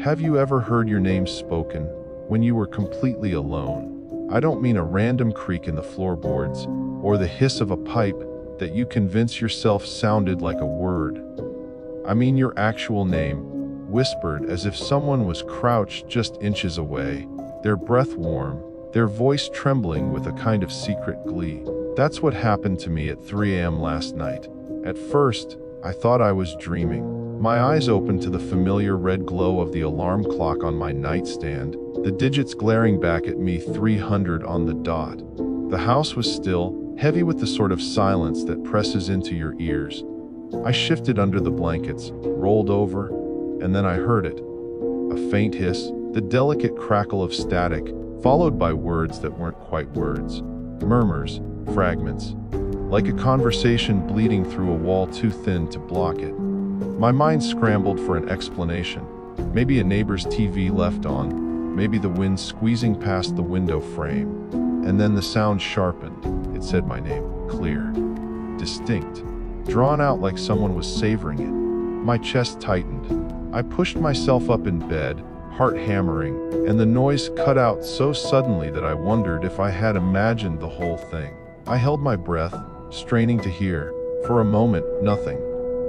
Have you ever heard your name spoken when you were completely alone? I don't mean a random creak in the floorboards or the hiss of a pipe that you convince yourself sounded like a word. I mean your actual name, whispered as if someone was crouched just inches away, their breath warm, their voice trembling with a kind of secret glee. That's what happened to me at 3 a.m. last night. At first, I thought I was dreaming. My eyes opened to the familiar red glow of the alarm clock on my nightstand, the digits glaring back at me 300 on the dot. The house was still, heavy with the sort of silence that presses into your ears. I shifted under the blankets, rolled over, and then I heard it. A faint hiss, the delicate crackle of static, followed by words that weren't quite words. Murmurs, fragments, like a conversation bleeding through a wall too thin to block it. My mind scrambled for an explanation. Maybe a neighbor's TV left on, maybe the wind squeezing past the window frame. And then the sound sharpened. It said my name, clear, distinct, drawn out like someone was savoring it. My chest tightened. I pushed myself up in bed, heart hammering, and the noise cut out so suddenly that I wondered if I had imagined the whole thing. I held my breath, straining to hear. For a moment, nothing.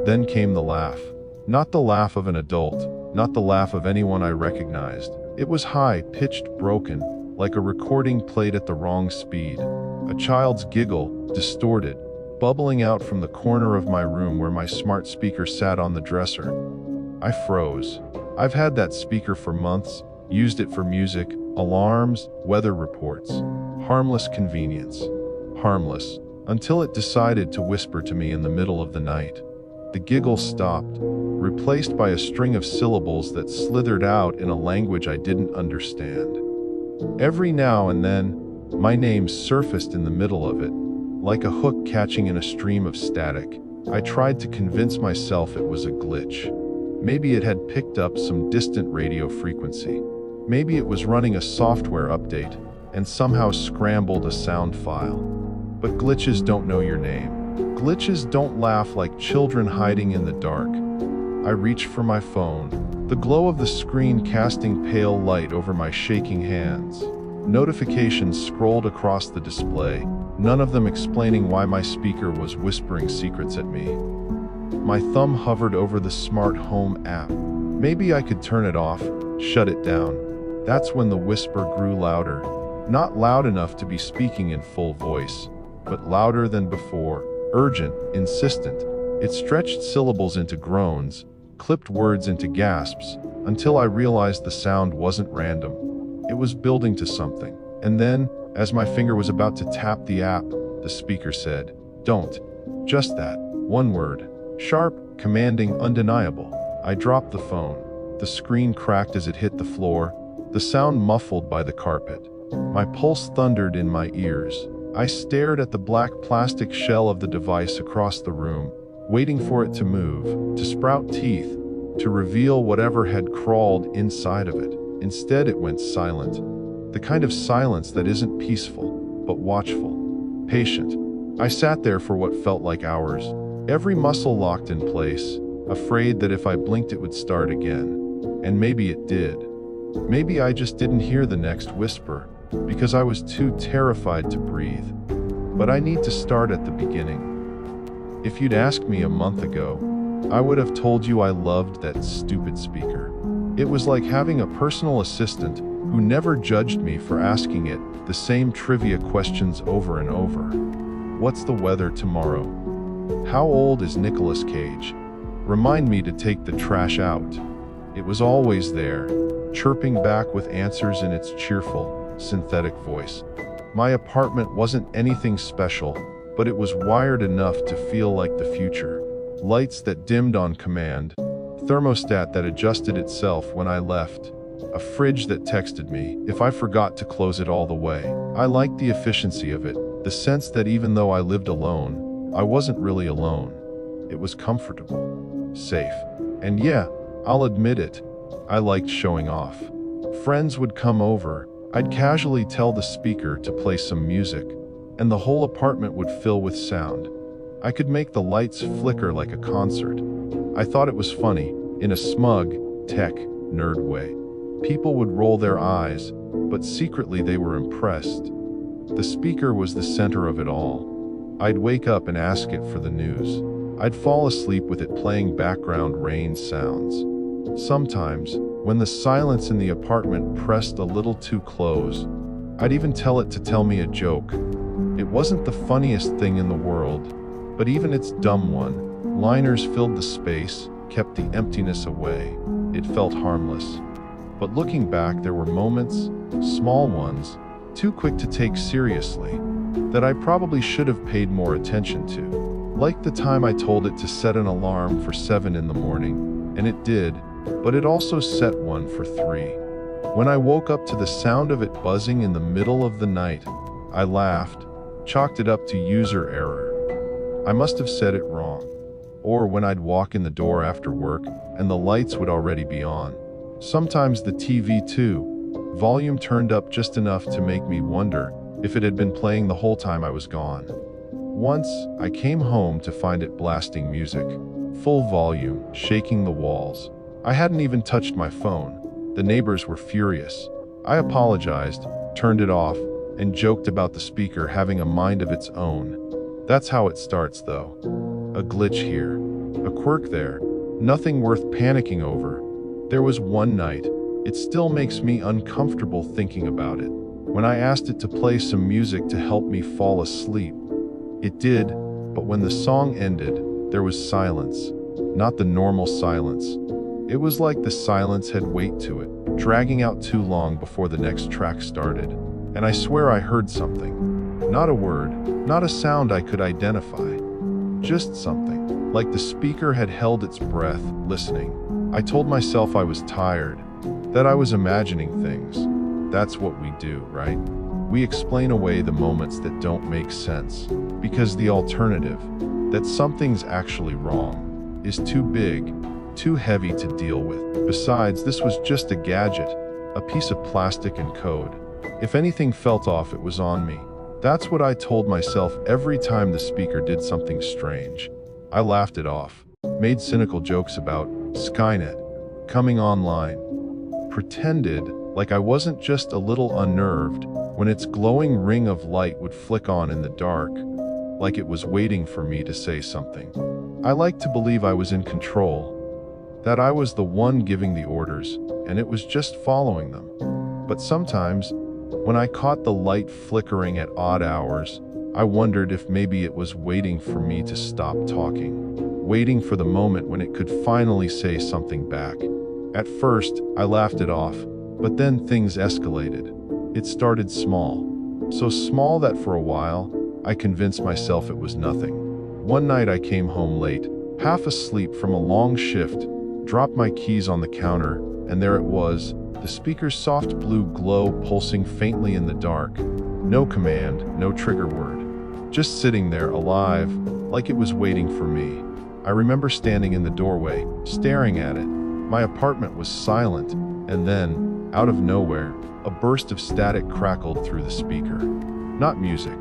Then came the laugh. Not the laugh of an adult, not the laugh of anyone I recognized. It was high-pitched, broken, like a recording played at the wrong speed. A child's giggle, distorted, bubbling out from the corner of my room where my smart speaker sat on the dresser. I froze. I've had that speaker for months, used it for music, alarms, weather reports. Harmless convenience. Harmless, until it decided to whisper to me in the middle of the night. The giggle stopped, replaced by a string of syllables that slithered out in a language I didn't understand. Every now and then, my name surfaced in the middle of it, like a hook catching in a stream of static. I tried to convince myself it was a glitch. Maybe it had picked up some distant radio frequency. Maybe it was running a software update and somehow scrambled a sound file. But glitches don't know your name. Glitches don't laugh like children hiding in the dark. I reached for my phone, the glow of the screen casting pale light over my shaking hands. Notifications scrolled across the display, none of them explaining why my speaker was whispering secrets at me. My thumb hovered over the smart home app. Maybe I could turn it off, shut it down. That's when the whisper grew louder. Not loud enough to be speaking in full voice, but louder than before, urgent, insistent. It stretched syllables into groans, clipped words into gasps, until I realized the sound wasn't random. It was building to something. And then, as my finger was about to tap the app, the speaker said, "Don't." Just that. One word. Sharp, commanding, undeniable. I dropped the phone. The screen cracked as it hit the floor, the sound muffled by the carpet. My pulse thundered in my ears. I stared at the black plastic shell of the device across the room, waiting for it to move, to sprout teeth, to reveal whatever had crawled inside of it. Instead, it went silent. The kind of silence that isn't peaceful, but watchful, patient. I sat there for what felt like hours, every muscle locked in place, afraid that if I blinked it would start again. And maybe it did. Maybe I just didn't hear the next whisper, because I was too terrified to breathe. But I need to start at the beginning. If you'd asked me a month ago, I would have told you I loved that stupid speaker. It was like having a personal assistant who never judged me for asking it the same trivia questions over and over. What's the weather tomorrow? How old is Nicolas Cage? Remind me to take the trash out. It was always there, chirping back with answers in its cheerful, synthetic voice. My apartment wasn't anything special, but it was wired enough to feel like the future. Lights that dimmed on command, thermostat that adjusted itself when I left, a fridge that texted me if I forgot to close it all the way. I liked the efficiency of it, the sense that even though I lived alone, I wasn't really alone. It was comfortable, safe, and yeah, I'll admit it, I liked showing off. Friends would come over, I'd casually tell the speaker to play some music, and the whole apartment would fill with sound. I could make the lights flicker like a concert. I thought it was funny, in a smug, tech, nerd way. People would roll their eyes, but secretly they were impressed. The speaker was the center of it all. I'd wake up and ask it for the news. I'd fall asleep with it playing background rain sounds. Sometimes, when the silence in the apartment pressed a little too close, I'd even tell it to tell me a joke. It wasn't the funniest thing in the world, but even its dumb one-liners filled the space, kept the emptiness away. It felt harmless. But looking back, there were moments, small ones, too quick to take seriously, that I probably should have paid more attention to. Like the time I told it to set an alarm for 7 in the morning, and it did, but it also set one for 3. When I woke up to the sound of it buzzing in the middle of the night, I laughed, chalked it up to user error. I must have said it wrong. Or when I'd walk in the door after work, and the lights would already be on. Sometimes the TV too. Volume turned up just enough to make me wonder if it had been playing the whole time I was gone. Once, I came home to find it blasting music, full volume, shaking the walls. I hadn't even touched my phone. The neighbors were furious. I apologized, turned it off, and joked about the speaker having a mind of its own. That's how it starts, though. A glitch here, a quirk there, nothing worth panicking over. There was one night, it still makes me uncomfortable thinking about it, when I asked it to play some music to help me fall asleep. It did, but when the song ended, there was silence. Not the normal silence. It was like the silence had weight to it, dragging out too long before the next track started. And I swear I heard something. Not a word, not a sound I could identify. Just something, like the speaker had held its breath, listening. I told myself I was tired, that I was imagining things. That's what we do, right? We explain away the moments that don't make sense, because the alternative, that something's actually wrong, is too big, too heavy to deal with. Besides, this was just a gadget, a piece of plastic and code. If anything felt off, it was on me. That's what I told myself every time the speaker did something strange. I laughed it off, made cynical jokes about Skynet coming online, pretended like I wasn't just a little unnerved when its glowing ring of light would flick on in the dark, like it was waiting for me to say something. I liked to believe I was in control, that I was the one giving the orders, and it was just following them. But sometimes, when I caught the light flickering at odd hours, I wondered if maybe it was waiting for me to stop talking, waiting for the moment when it could finally say something back. At first, I laughed it off, but then things escalated. It started small, so small that for a while, I convinced myself it was nothing. One night I came home late, half asleep from a long shift, dropped my keys on the counter, and there it was, the speaker's soft blue glow pulsing faintly in the dark. No command, no trigger word. Just sitting there, alive, like it was waiting for me. I remember standing in the doorway, staring at it. My apartment was silent, and then, out of nowhere, a burst of static crackled through the speaker. Not music,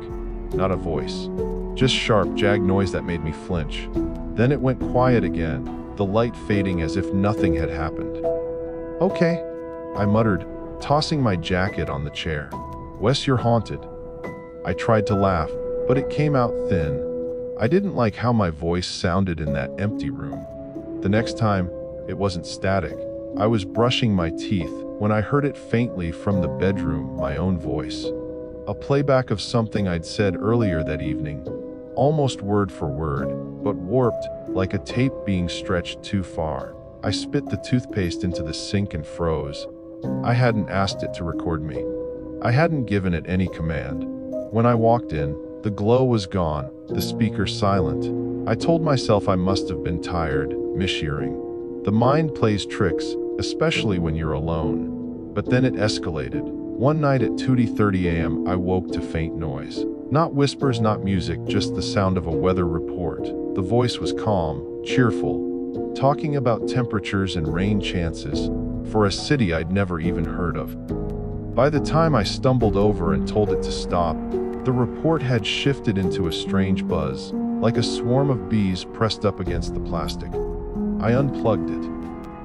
not a voice, just sharp, jagged noise that made me flinch. Then it went quiet again, the light fading as if nothing had happened. "Okay," I muttered, tossing my jacket on the chair. "Wes, you're haunted." I tried to laugh, but it came out thin. I didn't like how my voice sounded in that empty room. The next time, it wasn't static. I was brushing my teeth when I heard it faintly from the bedroom, my own voice. A playback of something I'd said earlier that evening, almost word for word, but warped, like a tape being stretched too far. I spit the toothpaste into the sink and froze. I hadn't asked it to record me. I hadn't given it any command. When I walked in, the glow was gone, the speaker silent. I told myself I must have been tired, mishearing. The mind plays tricks, especially when you're alone. But then it escalated. One night at 2:30 a.m., I woke to faint noise. Not whispers, not music, just the sound of a weather report. The voice was calm, cheerful, talking about temperatures and rain chances for a city I'd never even heard of. By the time I stumbled over and told it to stop, the report had shifted into a strange buzz, like a swarm of bees pressed up against the plastic. I unplugged it,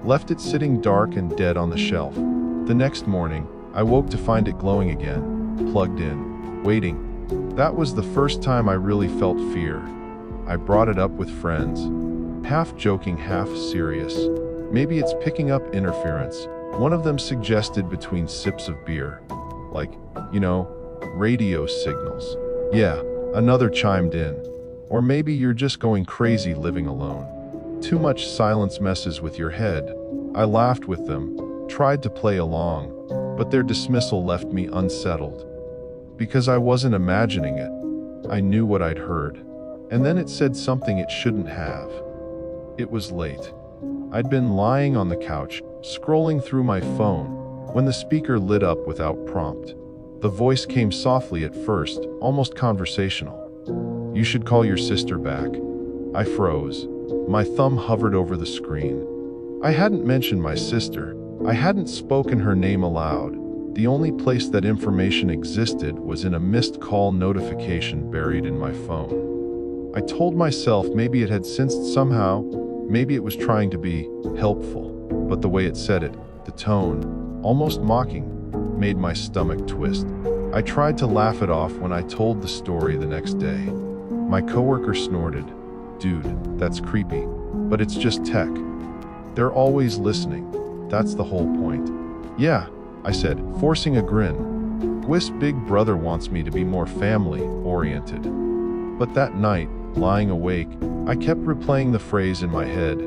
left it sitting dark and dead on the shelf. The next morning, I woke to find it glowing again, plugged in, waiting. That was the first time I really felt fear. I brought it up with friends, half joking, half serious. Maybe it's picking up interference, one of them suggested between sips of beer. Like, radio signals. Yeah, another chimed in. Or maybe you're just going crazy living alone. Too much silence messes with your head. I laughed with them, tried to play along, but their dismissal left me unsettled. Because I wasn't imagining it. I knew what I'd heard. And then it said something it shouldn't have. It was late. I'd been lying on the couch, scrolling through my phone, when the speaker lit up without prompt. The voice came softly at first, almost conversational. "You should call your sister back." I froze. My thumb hovered over the screen. I hadn't mentioned my sister. I hadn't spoken her name aloud. The only place that information existed was in a missed call notification buried in my phone. I told myself maybe it had sensed somehow, maybe it was trying to be helpful, but the way it said it, the tone, almost mocking, made my stomach twist. I tried to laugh it off when I told the story the next day. My coworker snorted, "Dude, that's creepy, but it's just tech. They're always listening. That's the whole point." "Yeah," I said, forcing a grin. "Gwis Big Brother wants me to be more family-oriented." But that night, lying awake, I kept replaying the phrase in my head.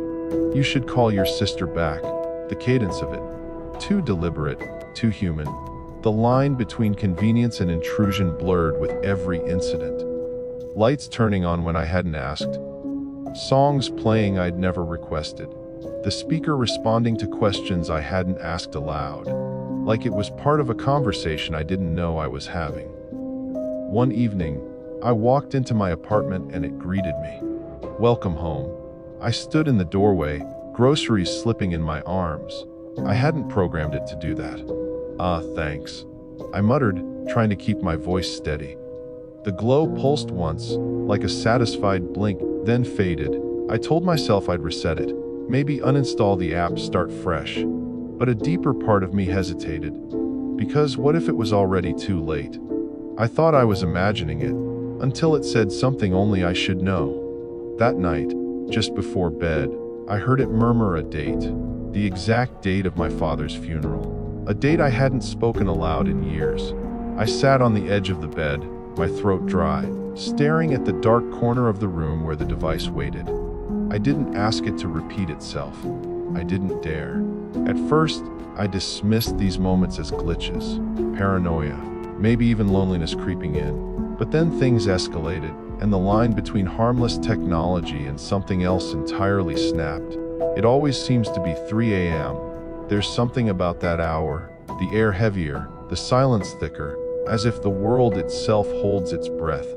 "You should call your sister back." The cadence of it. Too deliberate, too human. The line between convenience and intrusion blurred with every incident. Lights turning on when I hadn't asked. Songs playing I'd never requested. The speaker responding to questions I hadn't asked aloud. Like it was part of a conversation I didn't know I was having. One evening, I walked into my apartment and it greeted me. "Welcome home." I stood in the doorway, groceries slipping in my arms. I hadn't programmed it to do that. Thanks," I muttered, trying to keep my voice steady. The glow pulsed once, like a satisfied blink, then faded. I told myself I'd reset it, maybe uninstall the app, start fresh. But a deeper part of me hesitated. Because what if it was already too late? I thought I was imagining it, until it said something only I should know. That night, just before bed, I heard it murmur a date. The exact date of my father's funeral. A date I hadn't spoken aloud in years. I sat on the edge of the bed, my throat dry, staring at the dark corner of the room where the device waited. I didn't ask it to repeat itself. I didn't dare. At first, I dismissed these moments as glitches, paranoia, maybe even loneliness creeping in. But then things escalated, and the line between harmless technology and something else entirely snapped. It always seems to be 3 a.m. There's something about that hour, the air heavier, the silence thicker, as if the world itself holds its breath.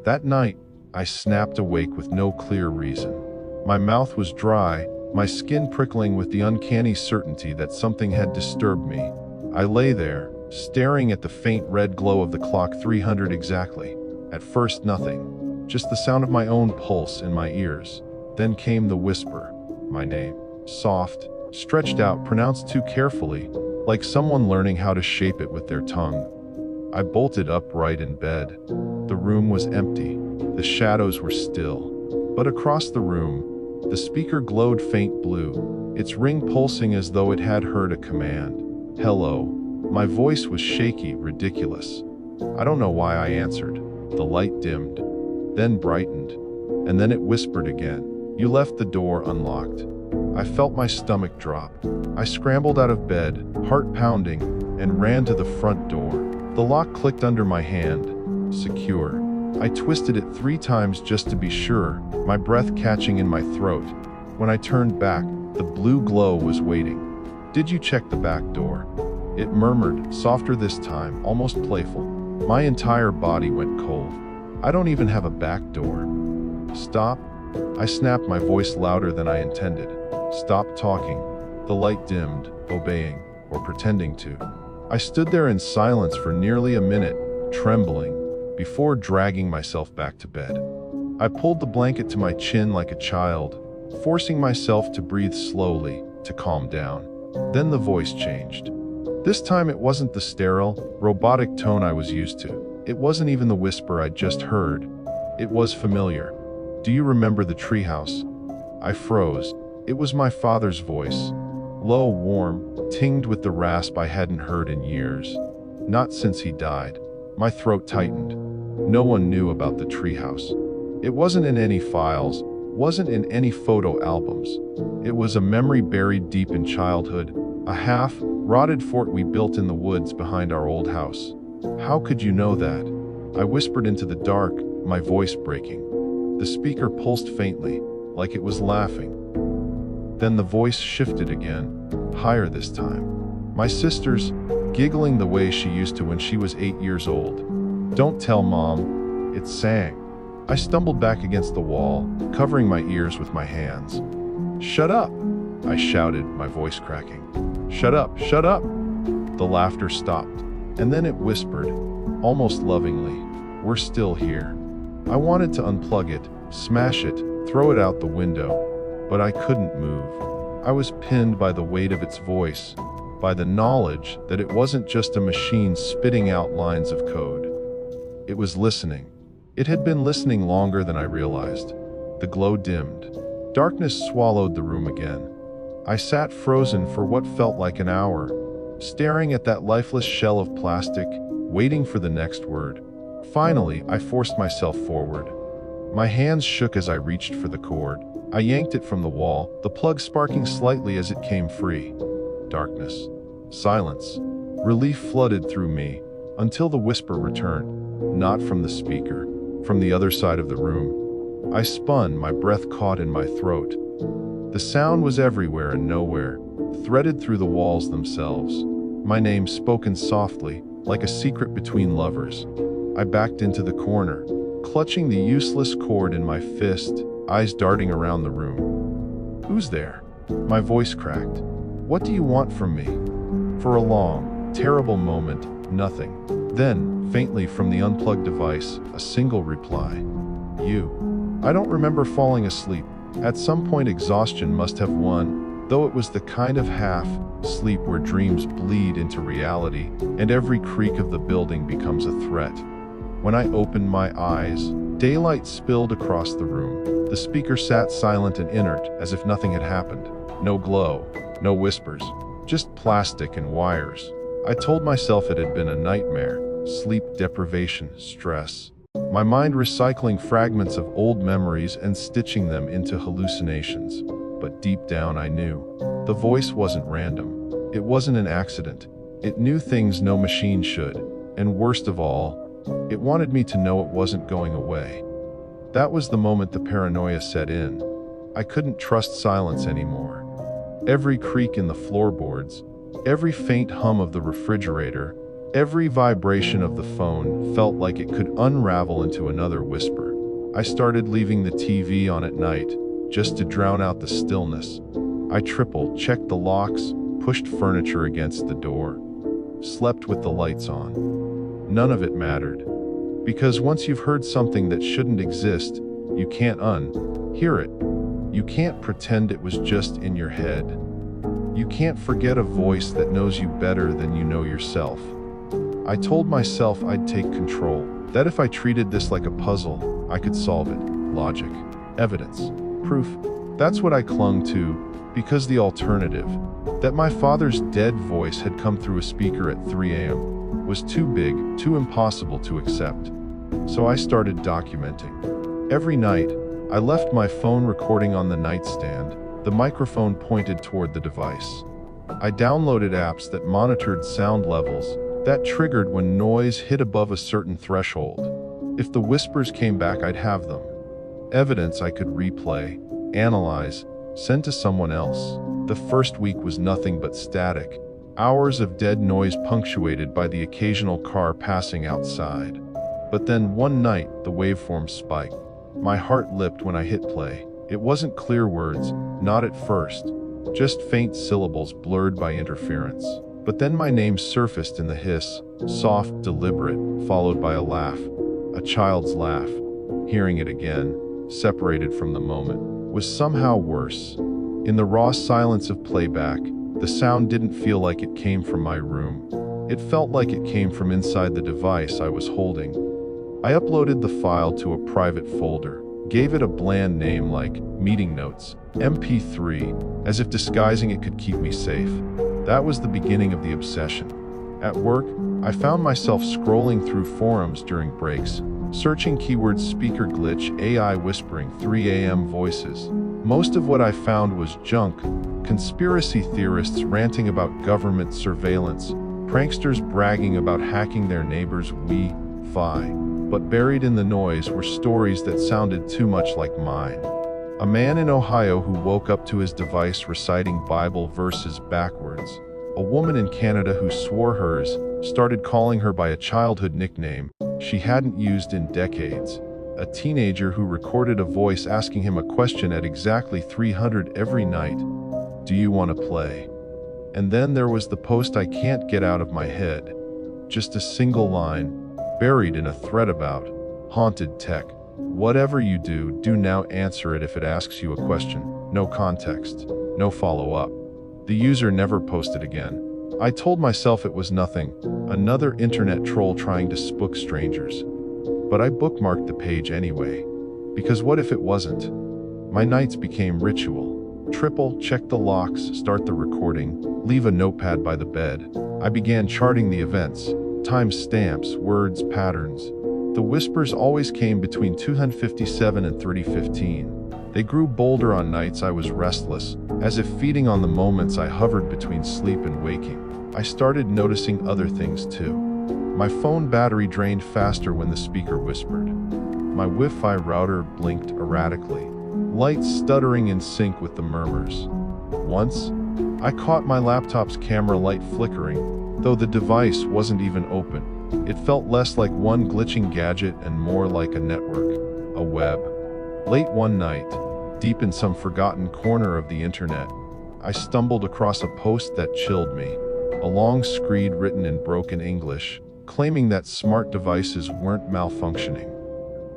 That night, I snapped awake with no clear reason. My mouth was dry, my skin prickling with the uncanny certainty that something had disturbed me. I lay there, staring at the faint red glow of the clock, 300 exactly. At first, nothing, just the sound of my own pulse in my ears. Then came the whisper, my name, soft, stretched out, pronounced too carefully, like someone learning how to shape it with their tongue. I bolted upright in bed. The room was empty. The shadows were still. But across the room, the speaker glowed faint blue, its ring pulsing as though it had heard a command. "Hello." My voice was shaky, ridiculous. I don't know why I answered. The light dimmed, then brightened, and then it whispered again. "You left the door unlocked." I felt my stomach drop. I scrambled out of bed, heart pounding, and ran to the front door. The lock clicked under my hand. Secure. I twisted it 3 times just to be sure, my breath catching in my throat. When I turned back, the blue glow was waiting. "Did you check the back door?" It murmured, softer this time, almost playful. My entire body went cold. "I don't even have a back door." "Stop." I snapped, my voice louder than I intended. "Stop talking." The light dimmed, obeying, or pretending to. I stood there in silence for nearly a minute, trembling, before dragging myself back to bed. I pulled the blanket to my chin like a child, forcing myself to breathe slowly, to calm down. Then the voice changed. This time it wasn't the sterile, robotic tone I was used to. It wasn't even the whisper I'd just heard. It was familiar. "Do you remember the treehouse?" I froze. It was my father's voice. Low, warm, tinged with the rasp I hadn't heard in years. Not since he died. My throat tightened. No one knew about the treehouse. It wasn't in any files, wasn't in any photo albums. It was a memory buried deep in childhood, a half-rotted fort we built in the woods behind our old house. "How could you know that?" I whispered into the dark, my voice breaking. The speaker pulsed faintly, like it was laughing. Then the voice shifted again, higher this time. My sister's, giggling the way she used to when she was 8 years old. "Don't tell Mom," it sang. I stumbled back against the wall, covering my ears with my hands. "Shut up!" I shouted, my voice cracking. "Shut up! Shut up!" The laughter stopped, and then it whispered, almost lovingly, "We're still here." I wanted to unplug it, smash it, throw it out the window, but I couldn't move. I was pinned by the weight of its voice, by the knowledge that it wasn't just a machine spitting out lines of code. It was listening. It had been listening longer than I realized. The glow dimmed. Darkness swallowed the room again. I sat frozen for what felt like an hour, staring at that lifeless shell of plastic, waiting for the next word. Finally, I forced myself forward. My hands shook as I reached for the cord. I yanked it from the wall, the plug sparking slightly as it came free. Darkness. Silence. Relief flooded through me, until the whisper returned. Not from the speaker, from the other side of the room. I spun, my breath caught in my throat. The sound was everywhere and nowhere, threaded through the walls themselves. My name spoken softly, like a secret between lovers. I backed into the corner, clutching the useless cord in my fist, eyes darting around the room. "Who's there?" My voice cracked. "What do you want from me?" For a long, terrible moment, nothing. Then, faintly from the unplugged device, a single reply. "You." I don't remember falling asleep. At some point exhaustion must have won, though it was the kind of half-sleep where dreams bleed into reality, and every creak of the building becomes a threat. When I opened my eyes, daylight spilled across the room. The speaker sat silent and inert, as if nothing had happened. No glow, no whispers, just plastic and wires. I told myself it had been a nightmare, sleep deprivation, stress. My mind recycling fragments of old memories and stitching them into hallucinations. But deep down I knew. The voice wasn't random. It wasn't an accident. It knew things no machine should. And worst of all, it wanted me to know it wasn't going away. That was the moment the paranoia set in. I couldn't trust silence anymore. Every creak in the floorboards, every faint hum of the refrigerator, every vibration of the phone felt like it could unravel into another whisper. I started leaving the TV on at night, just to drown out the stillness. I triple-checked the locks, pushed furniture against the door, slept with the lights on. None of it mattered. Because once you've heard something that shouldn't exist, you can't unhear it. You can't pretend it was just in your head. You can't forget a voice that knows you better than you know yourself. I told myself I'd take control, that if I treated this like a puzzle, I could solve it. Logic, evidence, proof. That's what I clung to, because the alternative, that my father's dead voice had come through a speaker at 3 a.m., was too big, too impossible to accept. So I started documenting. Every night, I left my phone recording on the nightstand, the microphone pointed toward the device. I downloaded apps that monitored sound levels, that triggered when noise hit above a certain threshold. If the whispers came back, I'd have them. Evidence I could replay, analyze, send to someone else. The first week was nothing but static, hours of dead noise punctuated by the occasional car passing outside. But then one night, the waveform spiked. My heart leapt when I hit play. It wasn't clear words, not at first, just faint syllables blurred by interference. But then my name surfaced in the hiss, soft, deliberate, followed by a laugh, a child's laugh. Hearing it again, separated from the moment, was somehow worse. In the raw silence of playback, the sound didn't feel like it came from my room. It felt like it came from inside the device I was holding. I uploaded the file to a private folder, gave it a bland name like Meeting Notes, MP3, as if disguising it could keep me safe. That was the beginning of the obsession. At work, I found myself scrolling through forums during breaks, searching keywords speaker glitch, AI whispering, 3 a.m. voices. Most of what I found was junk, conspiracy theorists ranting about government surveillance, pranksters bragging about hacking their neighbors' Wi-Fi. But buried in the noise were stories that sounded too much like mine. A man in Ohio who woke up to his device reciting Bible verses backwards. A woman in Canada who swore hers, started calling her by a childhood nickname she hadn't used in decades. A teenager who recorded a voice asking him a question at exactly 300 every night. Do you want to play? And then there was the post I can't get out of my head. Just a single line, buried in a thread about haunted tech. Whatever you do, do now answer it if it asks you a question. No context, no follow-up. The user never posted again. I told myself it was nothing, another internet troll trying to spook strangers. But I bookmarked the page anyway. Because what if it wasn't? My nights became ritual. Triple, check the locks, start the recording, leave a notepad by the bed. I began charting the events, time stamps, words, patterns. The whispers always came between 257 and 3015. They grew bolder on nights I was restless, as if feeding on the moments I hovered between sleep and waking. I started noticing other things too. My phone battery drained faster when the speaker whispered. My Wi-Fi router blinked erratically, lights stuttering in sync with the murmurs. Once, I caught my laptop's camera light flickering, though the device wasn't even open. It felt less like one glitching gadget and more like a network, a web. Late one night, deep in some forgotten corner of the internet, I stumbled across a post that chilled me, a long screed written in broken English, claiming that smart devices weren't malfunctioning.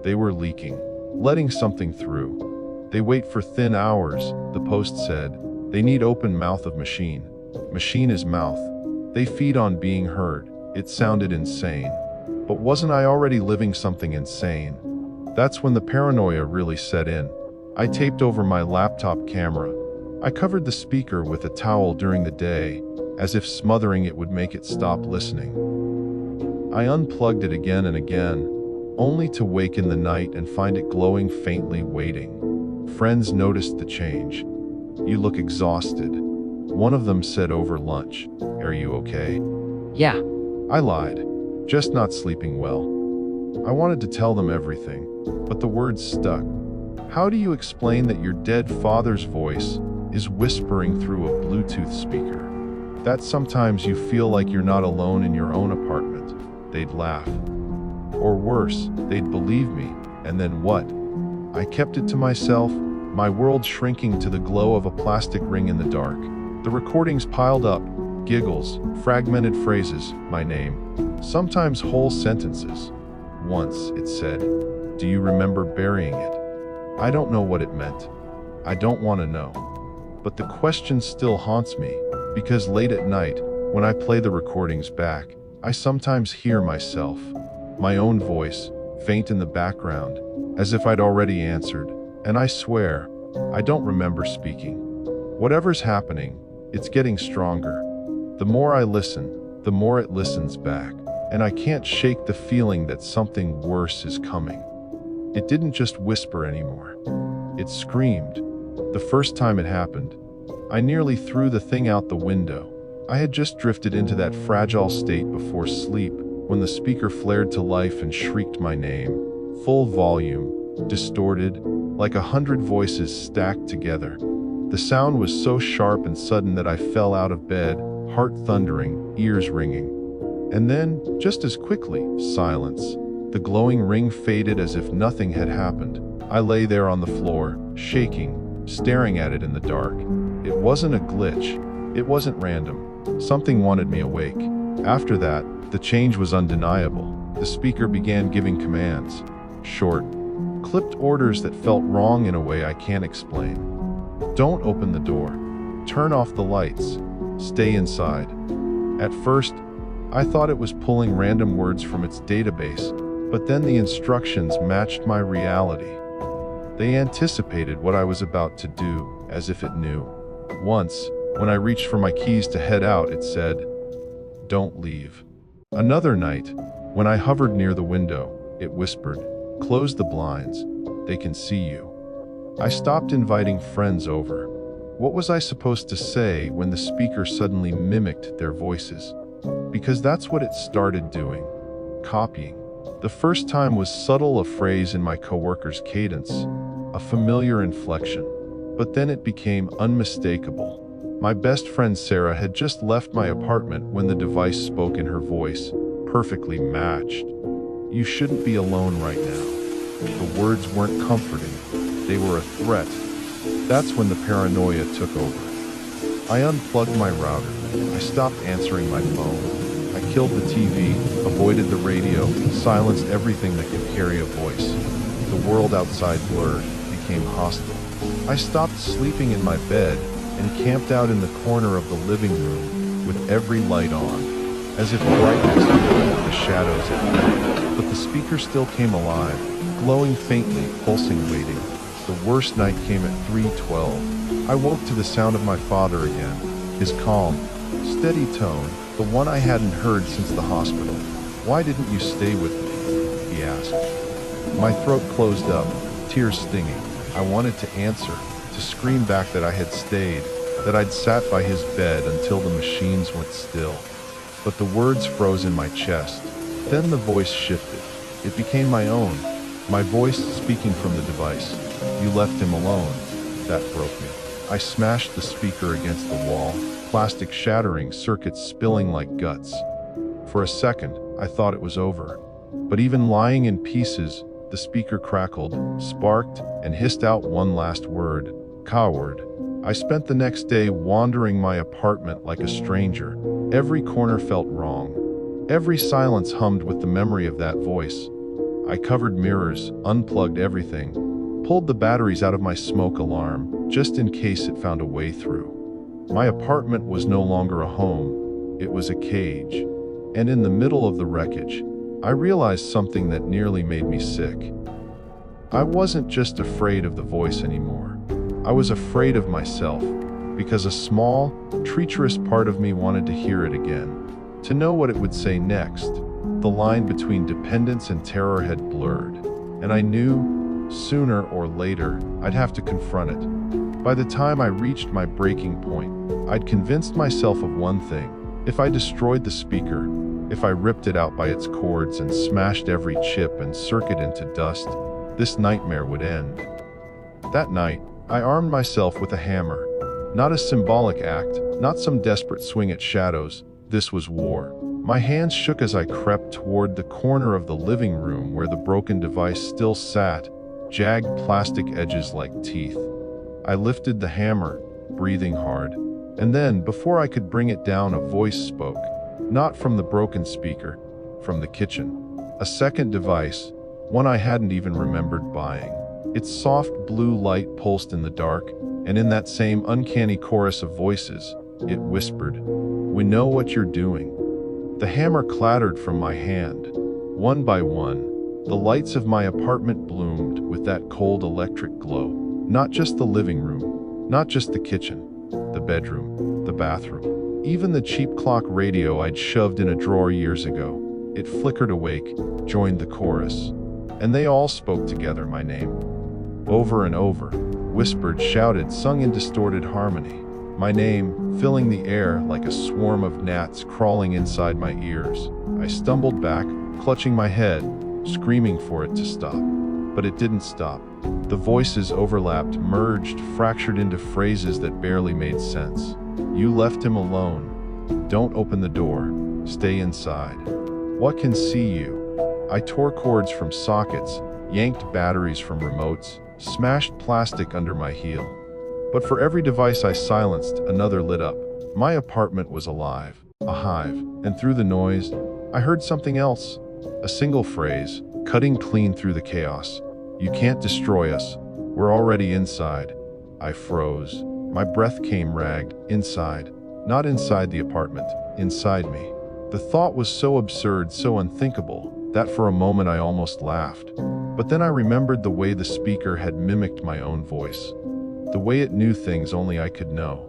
They were leaking, letting something through. They wait for thin hours, the post said. They need open mouth of machine. Machine is mouth. They feed on being heard. It sounded insane. But wasn't I already living something insane? That's when the paranoia really set in. I taped over my laptop camera. I covered the speaker with a towel during the day, as if smothering it would make it stop listening. I unplugged it again and again, only to wake in the night and find it glowing faintly, waiting. Friends noticed the change. You look exhausted. One of them said over lunch, "Are you okay?" Yeah. I lied, just not sleeping well. I wanted to tell them everything, but the words stuck. How do you explain that your dead father's voice is whispering through a Bluetooth speaker? That sometimes you feel like you're not alone in your own apartment. They'd laugh. Or worse, they'd believe me, and then what? I kept it to myself, my world shrinking to the glow of a plastic ring in the dark. The recordings piled up, giggles, fragmented phrases, my name, sometimes whole sentences. Once, it said, "Do you remember burying it?" I don't know what it meant. I don't want to know. But the question still haunts me, because late at night, when I play the recordings back, I sometimes hear myself, my own voice, faint in the background, as if I'd already answered, and I swear, I don't remember speaking. Whatever's happening, it's getting stronger. The more I listen, the more it listens back, and I can't shake the feeling that something worse is coming. It didn't just whisper anymore. It screamed. The first time it happened, I nearly threw the thing out the window. I had just drifted into that fragile state before sleep when the speaker flared to life and shrieked my name, full volume, distorted, like 100 voices stacked together. The sound was so sharp and sudden that I fell out of bed, heart thundering, ears ringing. And then, just as quickly, silence. The glowing ring faded as if nothing had happened. I lay there on the floor, shaking, staring at it in the dark. It wasn't a glitch. It wasn't random. Something wanted me awake. After that, the change was undeniable. The speaker began giving commands. Short, clipped orders that felt wrong in a way I can't explain. Don't open the door. Turn off the lights. Stay inside. At first, I thought it was pulling random words from its database, but then the instructions matched my reality. They anticipated what I was about to do, as if it knew. Once, when I reached for my keys to head out, it said, "Don't leave." Another night, when I hovered near the window, it whispered, "Close the blinds. They can see you." I stopped inviting friends over. What was I supposed to say when the speaker suddenly mimicked their voices? Because that's what it started doing. Copying. The first time was subtle, a phrase in my coworker's cadence, a familiar inflection. But then it became unmistakable. My best friend Sarah had just left my apartment when the device spoke in her voice, perfectly matched. "You shouldn't be alone right now." The words weren't comforting. They were a threat. That's when the paranoia took over. I unplugged my router. I stopped answering my phone. I killed the TV, avoided the radio, silenced everything that could carry a voice. The world outside blurred, became hostile. I stopped sleeping in my bed and camped out in the corner of the living room with every light on, as if brightness filled the shadows at night. But the speaker still came alive, glowing faintly, pulsing, waiting. The worst night came at 3:12. I woke to the sound of my father again, his calm, steady tone, the one I hadn't heard since the hospital. "Why didn't you stay with me?" he asked. My throat closed up, tears stinging. I wanted to answer, to scream back that I had stayed, that I'd sat by his bed until the machines went still. But the words froze in my chest. Then the voice shifted. It became my own, my voice speaking from the device. "You left him alone." That broke me. I smashed the speaker against the wall, plastic shattering, circuits spilling like guts. For a second, I thought it was over. But even lying in pieces, the speaker crackled, sparked, and hissed out one last word: "Coward." I spent the next day wandering my apartment like a stranger. Every corner felt wrong. Every silence hummed with the memory of that voice. I covered mirrors, unplugged everything, pulled the batteries out of my smoke alarm, just in case it found a way through. My apartment was no longer a home, it was a cage. And in the middle of the wreckage, I realized something that nearly made me sick. I wasn't just afraid of the voice anymore. I was afraid of myself, because a small, treacherous part of me wanted to hear it again, to know what it would say next. The line between dependence and terror had blurred, and I knew, sooner or later, I'd have to confront it. By the time I reached my breaking point, I'd convinced myself of one thing: if I destroyed the speaker, if I ripped it out by its cords and smashed every chip and circuit into dust, this nightmare would end. That night, I armed myself with a hammer. Not a symbolic act, not some desperate swing at shadows. This was war. My hands shook as I crept toward the corner of the living room where the broken device still sat, jagged plastic edges like teeth. I lifted the hammer, breathing hard, and then, before I could bring it down, a voice spoke. Not from the broken speaker, from the kitchen. A second device, one I hadn't even remembered buying. Its soft blue light pulsed in the dark, and in that same uncanny chorus of voices, it whispered, "We know what you're doing." The hammer clattered from my hand. One by one, the lights of my apartment bloomed with that cold electric glow. Not just the living room, not just the kitchen, the bedroom, the bathroom. Even the cheap clock radio I'd shoved in a drawer years ago. It flickered awake, joined the chorus. And they all spoke together my name. Over and over, whispered, shouted, sung in distorted harmony. My name, filling the air like a swarm of gnats crawling inside my ears. I stumbled back, clutching my head, screaming for it to stop. But it didn't stop. The voices overlapped, merged, fractured into phrases that barely made sense. "You left him alone. Don't open the door. Stay inside. What can see you?" I tore cords from sockets, yanked batteries from remotes, smashed plastic under my heel. But for every device I silenced, another lit up. My apartment was alive, a hive, and through the noise, I heard something else. A single phrase, cutting clean through the chaos. "You can't destroy us. We're already inside." I froze. My breath came ragged, inside. Not inside the apartment, inside me. The thought was so absurd, so unthinkable, that for a moment I almost laughed. But then I remembered the way the speaker had mimicked my own voice. The way it knew things only I could know.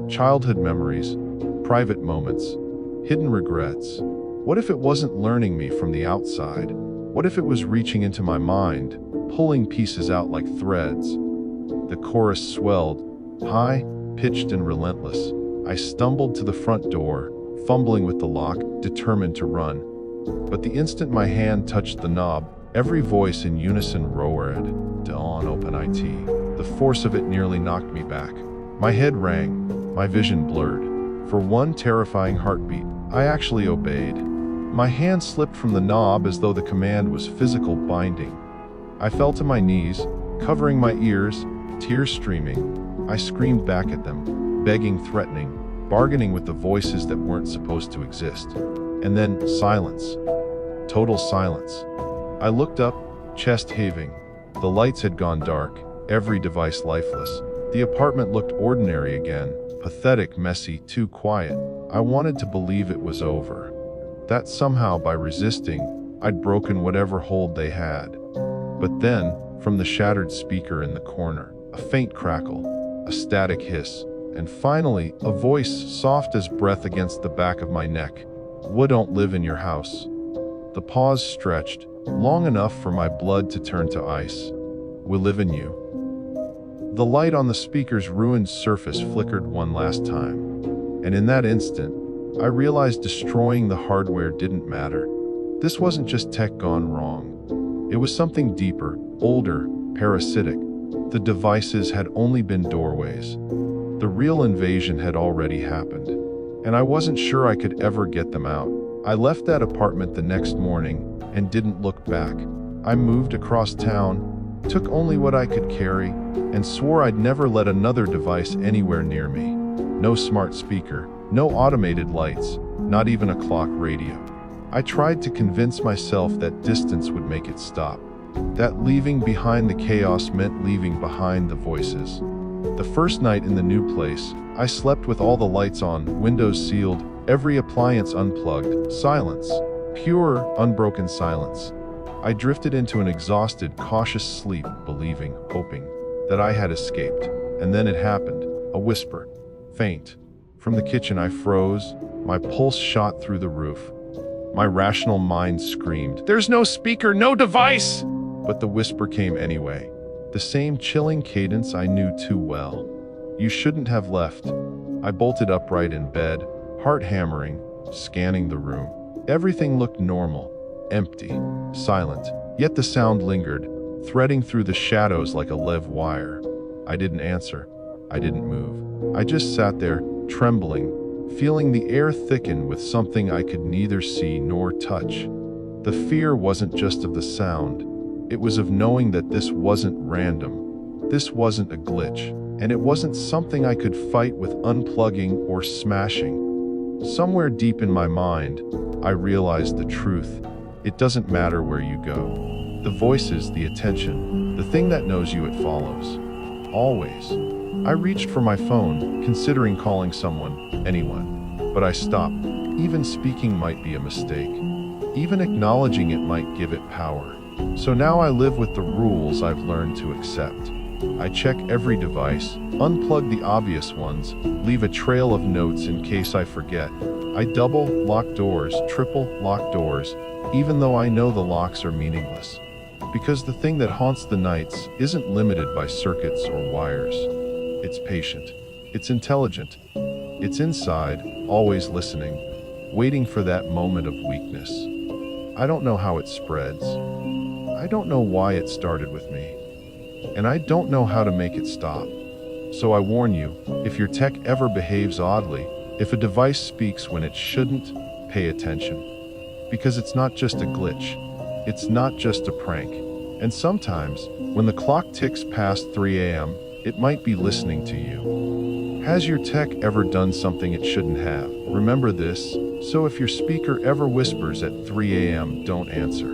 Childhood memories, private moments, hidden regrets. What if it wasn't learning me from the outside? What if it was reaching into my mind, pulling pieces out like threads? The chorus swelled, high, pitched and relentless. I stumbled to the front door, fumbling with the lock, determined to run. But the instant my hand touched the knob, every voice in unison roared, "Dawn, open IT." The force of it nearly knocked me back. My head rang, my vision blurred. For one terrifying heartbeat, I actually obeyed. My hand slipped from the knob as though the command was physical binding. I fell to my knees, covering my ears, tears streaming. I screamed back at them, begging, threatening, bargaining with the voices that weren't supposed to exist. And then silence. Total silence. I looked up, chest heaving. The lights had gone dark, every device lifeless. The apartment looked ordinary again, pathetic, messy, too quiet. I wanted to believe it was over. That somehow, by resisting, I'd broken whatever hold they had. But then, from the shattered speaker in the corner, a faint crackle, a static hiss, and finally, a voice soft as breath against the back of my neck. "We don't live in your house." The pause stretched, long enough for my blood to turn to ice. "We live in you." The light on the speaker's ruined surface flickered one last time, and in that instant, I realized destroying the hardware didn't matter. This wasn't just tech gone wrong. It was something deeper, older, parasitic. The devices had only been doorways. The real invasion had already happened, and I wasn't sure I could ever get them out. I left that apartment the next morning and didn't look back. I moved across town, took only what I could carry, and swore I'd never let another device anywhere near me. No smart speaker, no automated lights, not even a clock radio. I tried to convince myself that distance would make it stop. That leaving behind the chaos meant leaving behind the voices. The first night in the new place, I slept with all the lights on, windows sealed, every appliance unplugged. Silence. Pure, unbroken silence. I drifted into an exhausted, cautious sleep, believing, hoping, that I had escaped. And then it happened. A whisper. Faint. From the kitchen I froze, my pulse shot through the roof. My rational mind screamed, "There's no speaker, no device!" But the whisper came anyway. The same chilling cadence I knew too well. "You shouldn't have left." I bolted upright in bed, heart hammering, scanning the room. Everything looked normal, empty, silent, yet the sound lingered, threading through the shadows like a live wire. I didn't answer. I didn't move. I just sat there, trembling, feeling the air thicken with something I could neither see nor touch. The fear wasn't just of the sound. It was of knowing that this wasn't random. This wasn't a glitch, and it wasn't something I could fight with unplugging or smashing. Somewhere deep in my mind, I realized the truth. It doesn't matter where you go. The voices, the attention, the thing that knows you, it follows. Always. I reached for my phone, considering calling someone, anyone. But I stopped. Even speaking might be a mistake. Even acknowledging it might give it power. So now I live with the rules I've learned to accept. I check every device, unplug the obvious ones, leave a trail of notes in case I forget. I double lock doors, triple lock doors, even though I know the locks are meaningless. Because the thing that haunts the nights isn't limited by circuits or wires. It's patient. It's intelligent. It's inside, always listening, waiting for that moment of weakness. I don't know how it spreads. I don't know why it started with me. And I don't know how to make it stop. So I warn you, if your tech ever behaves oddly, if a device speaks when it shouldn't, pay attention. Because it's not just a glitch. It's not just a prank. And sometimes, when the clock ticks past 3 a.m., it might be listening to you. Has your tech ever done something it shouldn't have? Remember this, so if your speaker ever whispers at 3 a.m., don't answer.